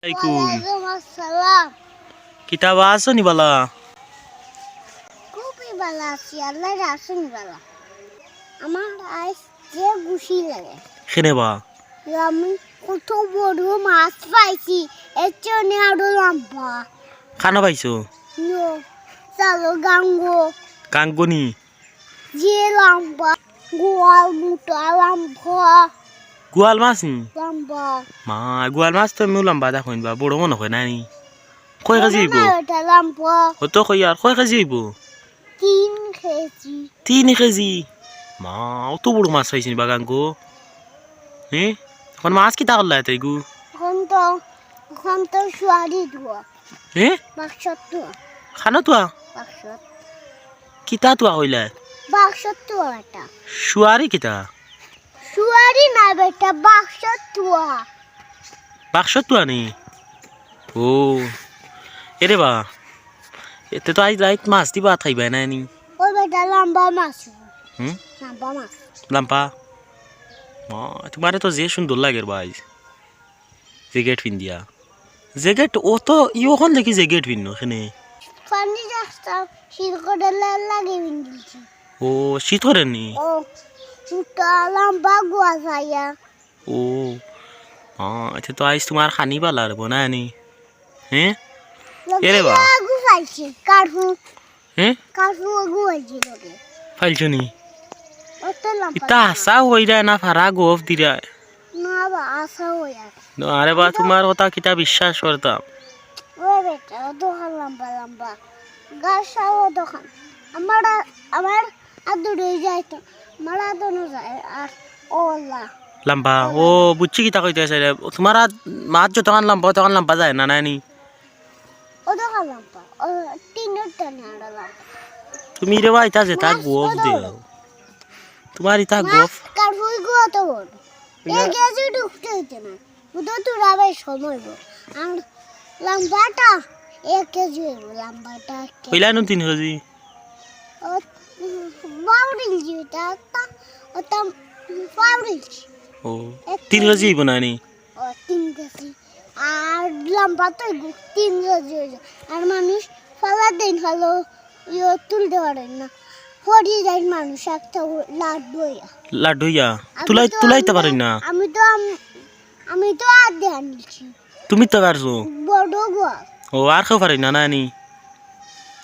Assalamualaikum. Assalam. Kita bahas ni bala. খুবই ভালো আছি আল্লাহ রাসুন ভালো আমার আজ যে খুশি লাগে Kene ba? আমি কত বড় মাছ পাইছি এর জন্য আরো লম্বা Kana baiso? নো চলো গাঙ্গো Kangoni. যে লম্বা গোয়াল মোটা লম্বা Gual mas ni. লম্বা Ma gual mas to mulam bada koin ba boro mono koin nani. Koi kaji ibo. এটা লম্বা Oto koi yar koi kaji ibo. 3 KG Tini kaji. Ma oto boro mas paisi ni bagango. Kon mas kita kolla tai gu. এখন তো শুয়ারি দুয়া বাক্সত দুয়া Kana tua? বাক্সত Kita tua koila. বাক্সত দুয়া এটা Shuari kita. শুয়ারি না বেটা বাক্সত দুয়া Bakshot tua ni. Oh. Ere ba. Ete to ai right mas di ba thai ba nani. ওই বেটা লম্বা মাছ Hmm? লম্বা মাছ Lampa. Ma तुम्हारे तो जे सुंदर लागेर भाई. जैकेट पिन दिया. जैकेट ओ तो यो कोन देखि जैकेट पिन्नो खने. পানি রাস্তা শিরকটা লাগে বিন্দিছি ओ शीतरे नि. ও মোটা লম্বা গোয়া ছায়া ओ. हां एते तो आइस तुम्हार खानी वाला रे बना नि. हैं? এরে বা। গুছাইছি কাঠু हैं? কাঠু গুয়াইছি লোকে फाइल नि. অত লম্বা इता हसा होइरा ना फारा गोफ दिरा. না বা আসা হইয়া No अरे बा तुम्हार होता किता विश्वास करता. ওই বেটা দোকান লম্বা লম্বা গাছাও দোকান আমার আদুরে যাইতো আমার আদনো যায় আর ওলা लंबा ओ बुच्ची किता कइते से तुम्हारा मात जो तकान लंबा जाए ना नानी. ও দোকান লম্বা ও তিনটা না লম্বা তুমি রে ভাই তা যেটা গোফ দে তোমার ইতা গোফ কারুই গো তো বড় এ গেছে ঢুকতে হইতে না বুঝো তো রাবে সময় গো আর লম্বাটা 1 কেজি হইব লম্বাটা কইলা নুন 3 কেজি ও বাউরিল জিটা ও তাম বাউরিল ও 3 কেজি বনানি ও 3 কেজি আর লম্বা তো 3 কেজি হইছে আর মানুষ ফালা দেন হলো ইও তুলতে পারে না ফড়ি যায় মানুষ একটা লাড্ডু ইয়া তুলাইতে পারি না আমি তো আধে আনছি তুমি তো পারছো বড় গোয়া ও আর কেউ পারি না নানি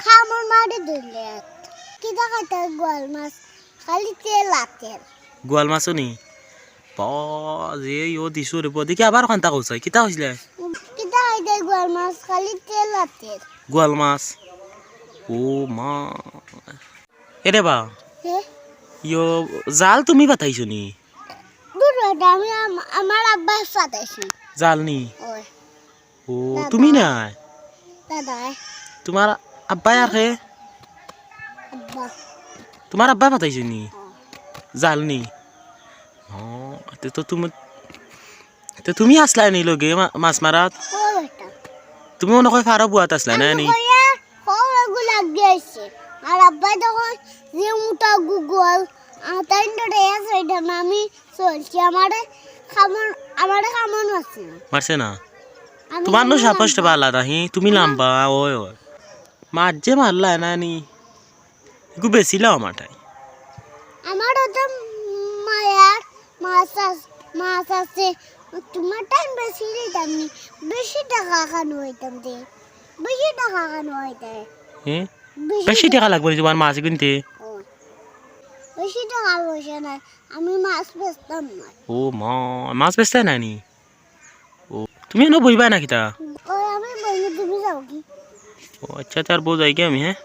খামর মারি দিলে কিটা খাইতে গোয়াল মাছ খালি তেল আতেল গোয়াল মাছও নি যে ইও দিছো রে দেখি আবার কান্তা কইছাই কিতা হইছিলে কিটা খাইতে গোয়াল মাছ খালি তেল আতেল গোয়াল মাছ ও মা এরে বা হে ইও জাল তুমি বাতাইছো নি দূর আমি আমার আব্বা সাথেছি জাল নি ওই ও তুমি না দাদা তোমার আব্বা আর হে আব্বা তোমার আব্বা বাতাইছো নি জাল নি ও তো তুমি আসলা নি লগে মাছ মারাত ও বেটা তুমি মনে কই ফারা বুয়াত আসলা না নি ওগুলা গেছে আর আব্বা তখন যে মোটা গুগল তাই আছে এটা আমি চলছি আমারে খামন আছে মারছে না তোমার নো সাপোস্ট বালা রাহি তুমি লাম্বা ওই ওই মাছ যে মারলা না নি একটু বেশি লাও মাঠাই আমার তো মায়ার মাছ আছে তোমার টাইম বেশি দিতাম নি বেশি টাকা খানো হইতাম দে বেশি টাকা খানো হইতে হ্যাঁ বেশি টাকা লাগবে তোমার মাছ কিনতে বেশি টাকা পয়সা নাই আমি মাছ বেচতাম না ও মা মাছ বেচতে না নি ও তুমি এনে বইবা না কিতা আমি বলি তুমি যাও কি ও আচ্ছা তার বউ যাই কি আমি হ্যাঁ